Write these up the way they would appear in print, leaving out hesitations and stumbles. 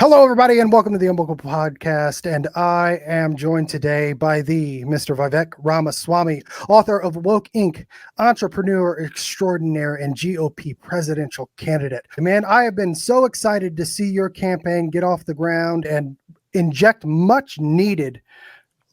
Hello, everybody, and welcome to the UnWokable podcast. And I am joined today by the Mr. Vivek Ramaswamy, author of Woke Inc., entrepreneur extraordinaire, and GOP presidential candidate. Man, I have been so excited to see your campaign get off the ground and inject much needed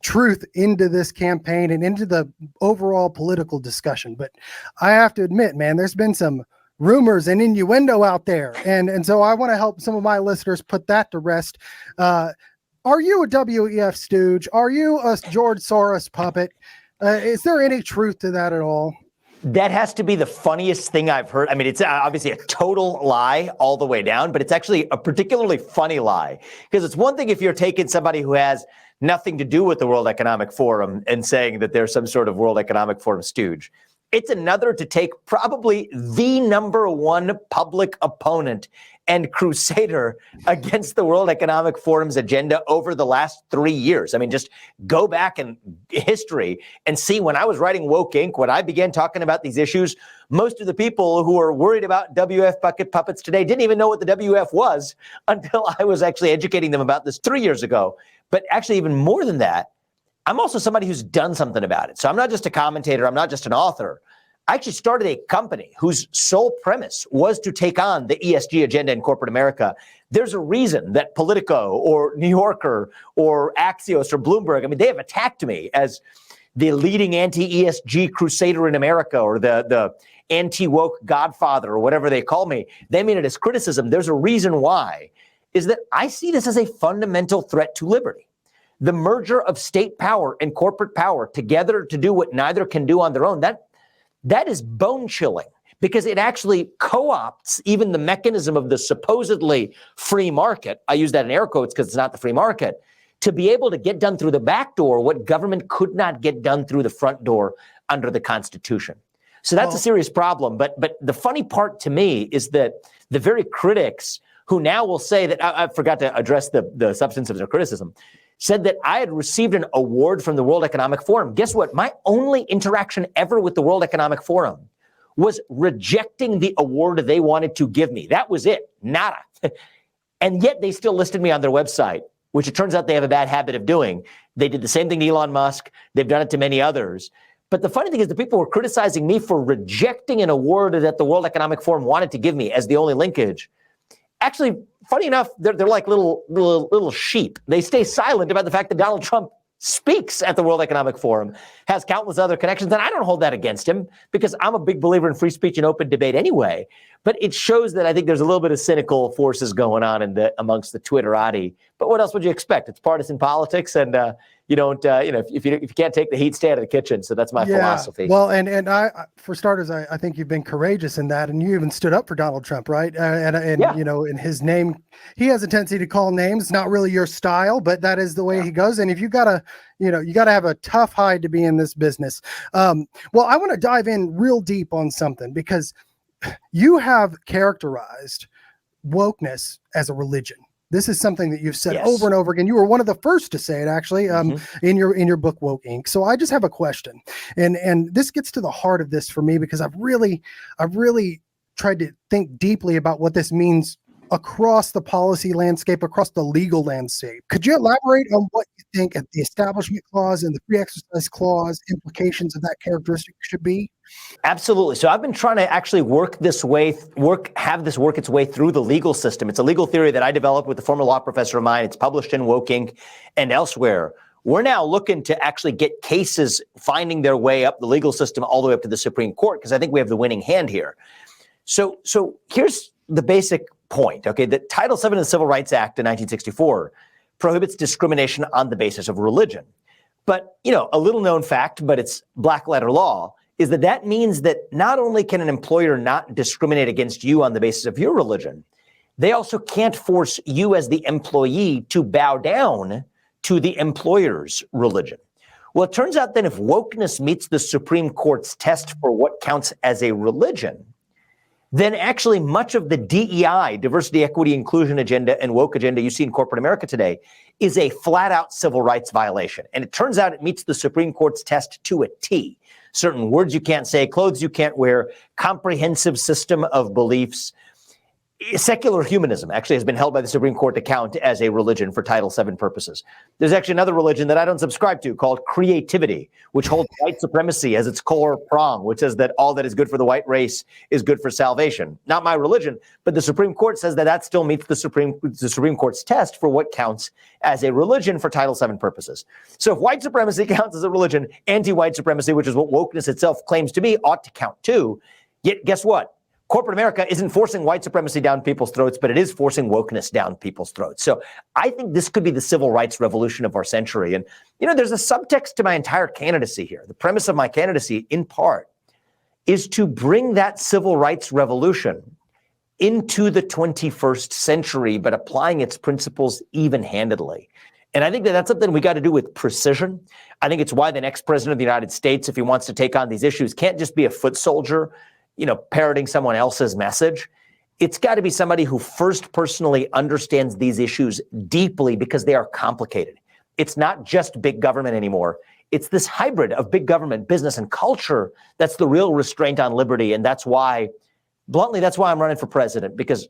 truth into this campaign and into the overall political discussion. But I have to admit, man, there's been some rumors and innuendo out there. And so I want to help some of my listeners put that to rest. Are you a WEF stooge? Are you a George Soros puppet? Is there any truth to that at all? That has to be the funniest thing I've heard. I mean, it's obviously a total lie all the way down, but it's actually a particularly funny lie. Because it's one thing if you're taking somebody who has nothing to do with the World Economic Forum and saying that they're some sort of World Economic Forum stooge. It's another to take probably the number one public opponent and crusader against the World Economic Forum's agenda over the last 3 years. I mean, just go back in history and see when I was writing Woke Inc., when I began talking about these issues, most of the people who are worried about WF bucket puppets today didn't even know what the WF was until I was actually educating them about this 3 years ago. But actually, even more than that, I'm also somebody who's done something about it. So I'm not just a commentator. I'm not just an author. I actually started a company whose sole premise was to take on the ESG agenda in corporate America. There's a reason that Politico or New Yorker or Axios or Bloomberg, I mean, they have attacked me as the leading anti-ESG crusader in America or the anti-woke godfather or whatever they call me. They mean it as criticism. There's a reason why, is that I see this as a fundamental threat to liberty. The merger of state power and corporate power together to do what neither can do on their own, that is bone chilling because it actually co-opts even the mechanism of the supposedly free market. I use that in air quotes because it's not the free market, to be able to get done through the back door what government could not get done through the front door under the Constitution. So that's a serious problem. But the funny part to me is that the very critics who now will say that, I forgot to address the substance of their criticism, said that I had received an award from the World Economic Forum. Guess what? My only interaction ever with the World Economic Forum was rejecting the award they wanted to give me. That was it. Nada. And yet they still listed me on their website, which it turns out they have a bad habit of doing. They did the same thing to Elon Musk. They've done it to many others. But the funny thing is the people were criticizing me for rejecting an award that the World Economic Forum wanted to give me as the only linkage. Actually, funny enough, they're like little sheep. They stay silent about the fact that Donald Trump speaks at the World Economic Forum, has countless other connections, and I don't hold that against him because I'm a big believer in free speech and open debate anyway. But it shows that I think there's a little bit of cynical forces going on amongst the Twitterati. But what else would you expect? It's partisan politics, and you don't, if you can't take the heat, stay out of the kitchen. So that's my philosophy. Well, and I, for starters, I think you've been courageous in that, and you even stood up for Donald Trump, right? You know, in his name, he has a tendency to call names, not really your style, but that is the way he goes. And if you gotta have a tough hide to be in this business. Well, I want to dive in real deep on something because you have characterized wokeness as a religion. This is something that you've said over and over again. You were one of the first to say it, actually, in your book, Woke Inc. So I just have a question, and this gets to the heart of this for me because I've really tried to think deeply about what this means across the policy landscape, across the legal landscape. Could you elaborate on what you think of the Establishment Clause and the Free Exercise Clause implications of that characteristic should be? Absolutely. So I've been trying to actually have this work its way through the legal system. It's a legal theory that I developed with a former law professor of mine. It's published in Woke Inc. and elsewhere. We're now looking to actually get cases finding their way up the legal system all the way up to the Supreme Court because I think we have the winning hand here. So here's the basic point, okay? The Title VII of the Civil Rights Act in 1964 prohibits discrimination on the basis of religion. But, a little known fact, but it's black letter law, is that means that not only can an employer not discriminate against you on the basis of your religion, they also can't force you as the employee to bow down to the employer's religion. Well, it turns out then if wokeness meets the Supreme Court's test for what counts as a religion, then actually much of the DEI, diversity, equity, inclusion agenda and woke agenda you see in corporate America today is a flat out civil rights violation. And it turns out it meets the Supreme Court's test to a T. Certain words you can't say, clothes you can't wear, comprehensive system of beliefs. secular humanism actually has been held by the Supreme Court to count as a religion for Title VII purposes. There's actually another religion that I don't subscribe to called creativity, which holds white supremacy as its core prong, which says that all that is good for the white race is good for salvation. Not my religion, but the Supreme Court says that that still meets the Supreme Court's test for what counts as a religion for Title VII purposes. So if white supremacy counts as a religion, anti-white supremacy, which is what wokeness itself claims to be, ought to count too. Yet guess what? Corporate America isn't forcing white supremacy down people's throats, but it is forcing wokeness down people's throats. So I think this could be the civil rights revolution of our century. And, there's a subtext to my entire candidacy here. The premise of my candidacy, in part, is to bring that civil rights revolution into the 21st century, but applying its principles even-handedly. And I think that that's something we got to do with precision. I think it's why the next president of the United States, if he wants to take on these issues, can't just be a foot soldier, parroting someone else's message. It's got to be somebody who first personally understands these issues deeply because they are complicated. It's not just big government anymore. It's this hybrid of big government, business, and culture that's the real restraint on liberty. And that's why, bluntly, that's why I'm running for president, because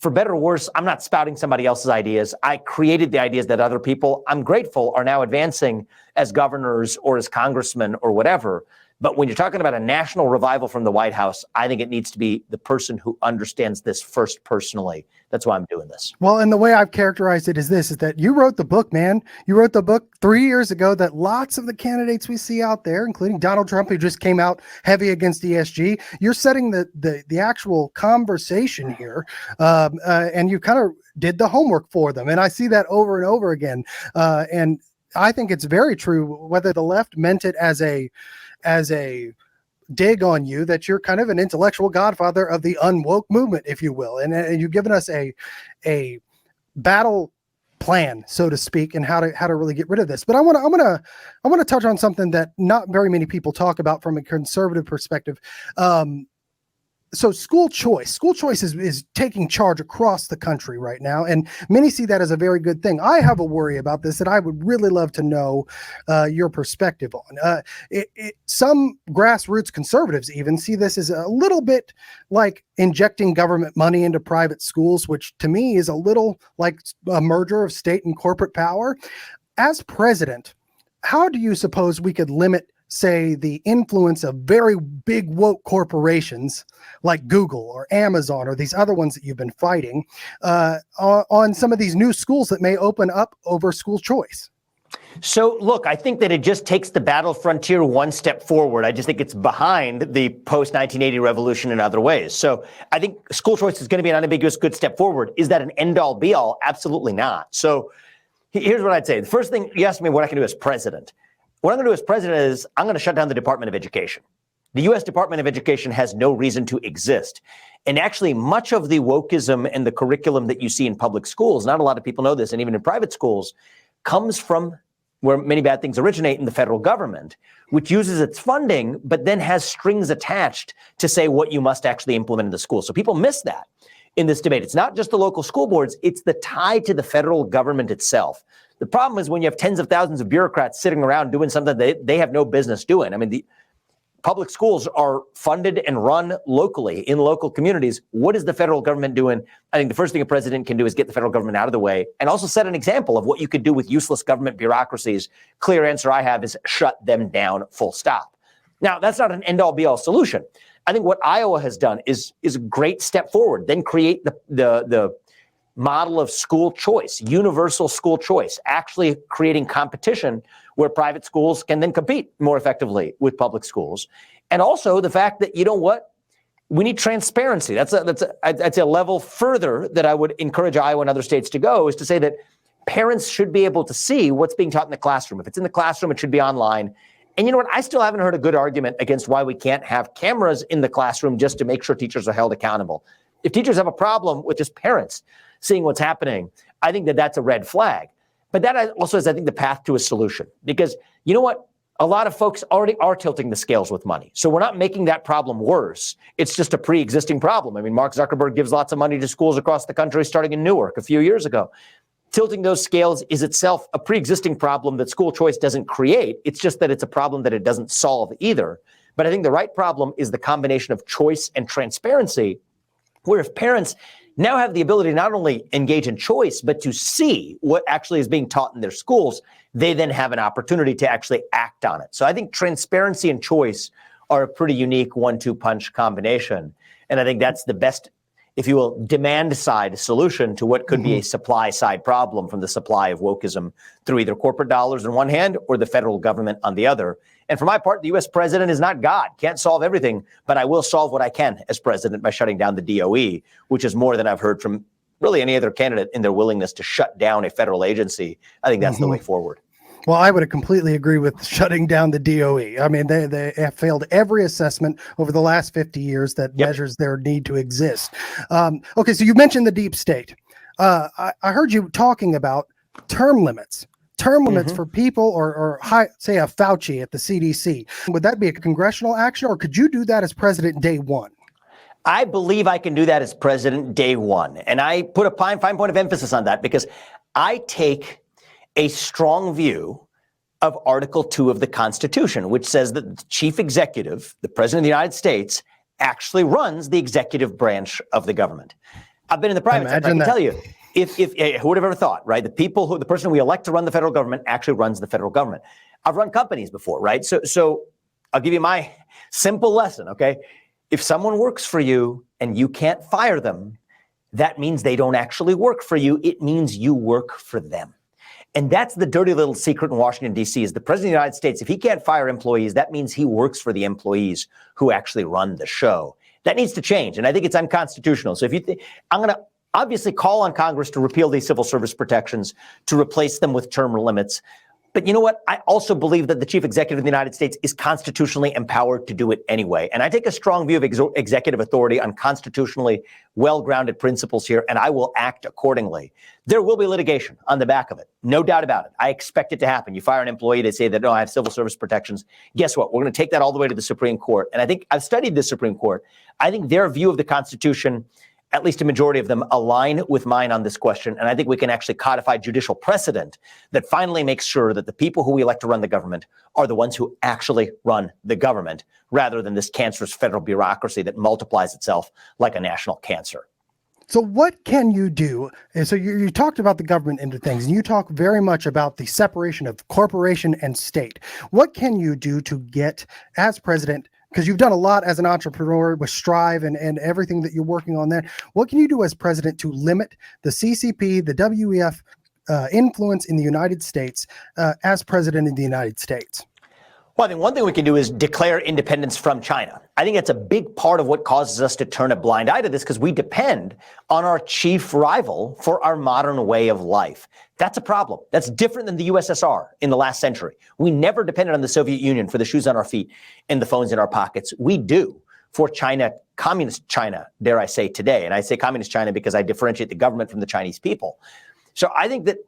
for better or worse, I'm not spouting somebody else's ideas. I created the ideas that other people, I'm grateful, are now advancing as governors or as congressmen or whatever. But when you're talking about a national revival from the White House, I think it needs to be the person who understands this first personally. That's why I'm doing this. Well, and the way I've characterized it is that you wrote the book, man. You wrote the book 3 years ago that lots of the candidates we see out there, including Donald Trump, who just came out heavy against ESG, you're setting the actual conversation here, and you kind of did the homework for them. And I see that over and over again. And I think it's very true, whether the left meant it as a dig on you, that you're kind of an intellectual godfather of the unwoke movement, if you will. And you've given us a battle plan, so to speak, and how to really get rid of this. But I want to touch on something that not very many people talk about from a conservative perspective. So school choice is taking charge across the country right now, and many see that as a very good thing. I have a worry about this that I would really love to know your perspective on. Some grassroots conservatives even see this as a little bit like injecting government money into private schools, which to me is a little like a merger of state and corporate power. As president, how do you suppose we could limit, say, the influence of very big woke corporations like Google or Amazon or these other ones that you've been fighting on some of these new schools that may open up over school choice? So, look, I think that it just takes the battle frontier one step forward. I just think it's behind the post-1980 revolution in other ways. So I think school choice is going to be an unambiguous good step forward. Is that an end-all, be-all? Absolutely not. So here's what I'd say. The first thing, you asked me what I can do as president. What I'm going to do as president is I'm going to shut down the Department of Education. The U.S. Department of Education has no reason to exist. And actually, much of the wokeism and the curriculum that you see in public schools, not a lot of people know this, and even in private schools, comes from where many bad things originate in the federal government, which uses its funding, but then has strings attached to say what you must actually implement in the school. So people miss that in this debate. It's not just the local school boards, it's the tie to the federal government itself. The problem is when you have tens of thousands of bureaucrats sitting around doing something they have no business doing. I mean, the public schools are funded and run locally in local communities. What is the federal government doing? I think the first thing a president can do is get the federal government out of the way and also set an example of what you could do with useless government bureaucracies. Clear answer I have is shut them down, full stop. Now, that's not an end-all be-all solution. I think what Iowa has done is a great step forward. Then create the model of school choice, universal school choice, actually creating competition where private schools can then compete more effectively with public schools. And also the fact that, you know what, we need transparency. That's a level further that I would encourage Iowa and other states to go, is to say that parents should be able to see what's being taught in the classroom. If it's in the classroom, it should be online. And you know what? I still haven't heard a good argument against why we can't have cameras in the classroom just to make sure teachers are held accountable. If teachers have a problem with just parents seeing what's happening, I think that that's a red flag. But that also is, I think, the path to a solution. Because you know what? A lot of folks already are tilting the scales with money. So we're not making that problem worse. It's just a pre-existing problem. I mean, Mark Zuckerberg gives lots of money to schools across the country, starting in Newark a few years ago. Tilting those scales is itself a pre-existing problem that school choice doesn't create. It's just that it's a problem that it doesn't solve either. But I think the right problem is the combination of choice and transparency, where if parents now have the ability to not only engage in choice, but to see what actually is being taught in their schools. They then have an opportunity to actually act on it. So I think transparency and choice are a pretty unique 1-2 punch combination. And I think that's the best, if you will, demand side solution to what could be a supply side problem from the supply of wokeism through either corporate dollars on one hand or the federal government on the other. And for my part, the U.S. president is not God, can't solve everything, but I will solve what I can as president by shutting down the DOE, which is more than I've heard from really any other candidate in their willingness to shut down a federal agency. I think that's the way forward. Well, I would completely agree with shutting down the DOE. I mean, they have failed every assessment over the last 50 years that measures their need to exist. Okay, so you mentioned the deep state. I heard you talking about term limits. Term limits for people or say a Fauci at the CDC. Would that be a congressional action, or could you do that as president day one? I believe I can do that as president day one. And I put a fine point of emphasis on that because I take a strong view of Article 2 of the Constitution, which says that the chief executive, the president of the United States, actually runs the executive branch of the government. I've been in the private sector. I can tell you, if who would have ever thought, right? The person we elect to run the federal government actually runs the federal government. I've run companies before, right? So I'll give you my simple lesson, okay? If someone works for you and you can't fire them, that means they don't actually work for you. It means you work for them. And that's the dirty little secret in Washington, D.C. is the president of the United States, if he can't fire employees, that means he works for the employees who actually run the show. That needs to change. And I think it's unconstitutional. So if you I'm going to obviously call on Congress to repeal these civil service protections, to replace them with term limits. But you know what? I also believe that the chief executive of the United States is constitutionally empowered to do it anyway. And I take a strong view of executive authority on constitutionally well-grounded principles here, and I will act accordingly. There will be litigation on the back of it. No doubt about it. I expect it to happen. You fire an employee, they say that, no, I have civil service protections. Guess what? We're going to take that all the way to the Supreme Court. And I think I've studied the Supreme Court. I think their view of the Constitution, at least a majority of them, align with mine on this question. And I think we can actually codify judicial precedent that finally makes sure that the people who we elect to run the government are the ones who actually run the government, rather than this cancerous federal bureaucracy that multiplies itself like a national cancer. So what can you do? And so you talked about the government into things, and you talk very much about the separation of corporation and state. What can you do to get, as president, because you've done a lot as an entrepreneur with Strive and everything that you're working on there. What can you do as president to limit the CCP, the WEF influence in the United States as president of the United States? Well, I think one thing we can do is declare independence from China. I think that's a big part of what causes us to turn a blind eye to this, because we depend on our chief rival for our modern way of life. That's a problem. That's different than the USSR in the last century. We never depended on the Soviet Union for the shoes on our feet and the phones in our pockets. We do for China, communist China, dare I say today. And I say communist China because I differentiate the government from the Chinese people. So I think that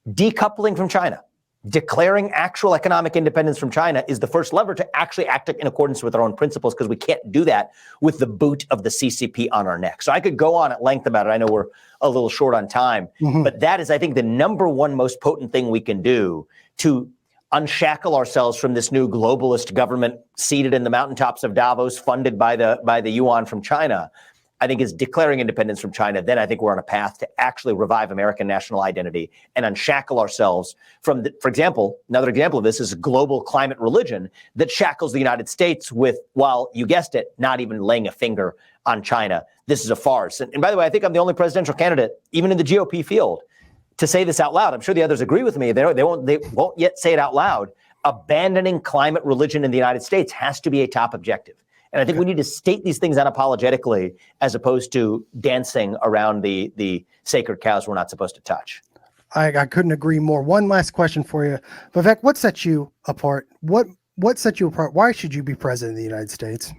decoupling from China, declaring actual economic independence from China is the first lever to actually act in accordance with our own principles, because we can't do that with the boot of the CCP on our neck. So I could go on at length about it. I know we're a little short on time, but that is, I think, the number one most potent thing we can do to unshackle ourselves from this new globalist government seated in the mountaintops of Davos, funded by the yuan from China. I think is declaring independence from China. Then I think we're on a path to actually revive American national identity and unshackle ourselves from, for example, another example of this is global climate religion that shackles the United States with, while you guessed it, not even laying a finger on China. This is a farce. And by the way, I think I'm the only presidential candidate, even in the GOP field, to say this out loud. I'm sure the others agree with me. They won't yet say it out loud. Abandoning climate religion in the United States has to be a top objective. And I think we need to state these things unapologetically, as opposed to dancing around the sacred cows we're not supposed to touch. I couldn't agree more. One last question for you. Vivek, what sets you apart? What sets you apart? Why should you be president of the United States?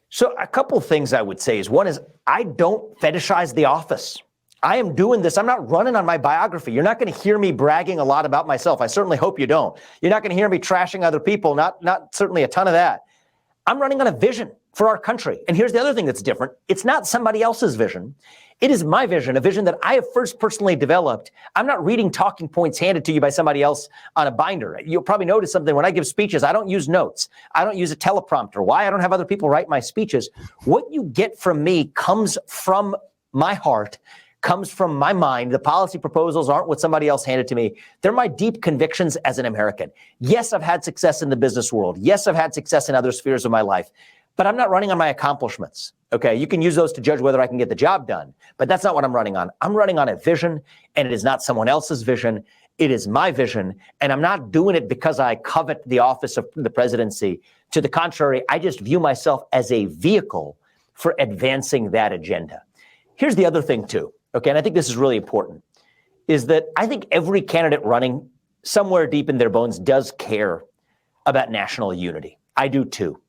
So a couple of things I would say is, one is, I don't fetishize the office. I am doing this. I'm not running on my biography. You're not going to hear me bragging a lot about myself. I certainly hope you don't. You're not going to hear me trashing other people. Not certainly a ton of that. I'm running on a vision for our country. And here's the other thing that's different. It's not somebody else's vision. It is my vision, a vision that I have first personally developed. I'm not reading talking points handed to you by somebody else on a binder. You'll probably notice something when I give speeches. I don't use notes. I don't use a teleprompter. Why? I don't have other people write my speeches. What you get from me comes from my heart, comes from my mind. The policy proposals aren't what somebody else handed to me. They're my deep convictions as an American. Yes, I've had success in the business world. Yes, I've had success in other spheres of my life, but I'm not running on my accomplishments. Okay, you can use those to judge whether I can get the job done, but that's not what I'm running on. I'm running on a vision, and it is not someone else's vision. It is my vision, and I'm not doing it because I covet the office of the presidency. To the contrary, I just view myself as a vehicle for advancing that agenda. Here's the other thing too, okay, and I think this is really important, is that I think every candidate running somewhere deep in their bones does care about national unity. I do too.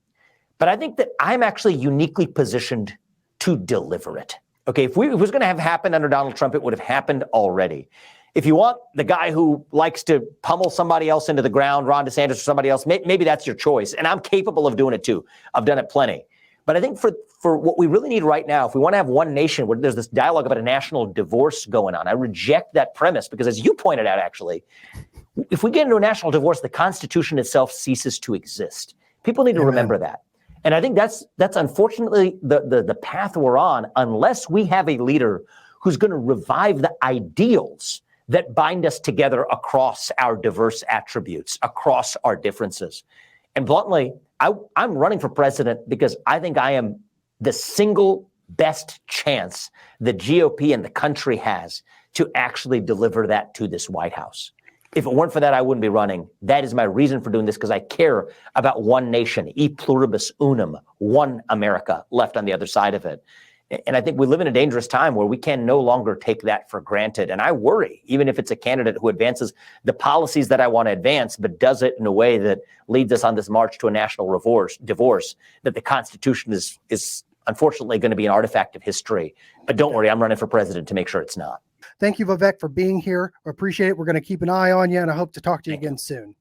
But I think that I'm actually uniquely positioned to deliver it. Okay, if it was going to have happened under Donald Trump, it would have happened already. If you want the guy who likes to pummel somebody else into the ground, Ron DeSantis or somebody else, maybe that's your choice. And I'm capable of doing it too. I've done it plenty. But I think for what we really need right now, if we want to have one nation where there's this dialogue about a national divorce going on, I reject that premise because, as you pointed out, actually, if we get into a national divorce, the Constitution itself ceases to exist. People need to remember that. And I think that's unfortunately the path we're on, unless we have a leader who's going to revive the ideals that bind us together across our diverse attributes, across our differences. And bluntly, I'm running for president because I think I am the single best chance the GOP and the country has to actually deliver that to this White House. If it weren't for that, I wouldn't be running. That is my reason for doing this, because I care about one nation, e pluribus unum, one America left on the other side of it. And I think we live in a dangerous time where we can no longer take that for granted. And I worry, even if it's a candidate who advances the policies that I want to advance, but does it in a way that leads us on this march to a national divorce, that the Constitution is unfortunately going to be an artifact of history. But don't worry, I'm running for president to make sure it's not. Thank you, Vivek, for being here. I appreciate it. We're going to keep an eye on you, and I hope to talk to you again soon.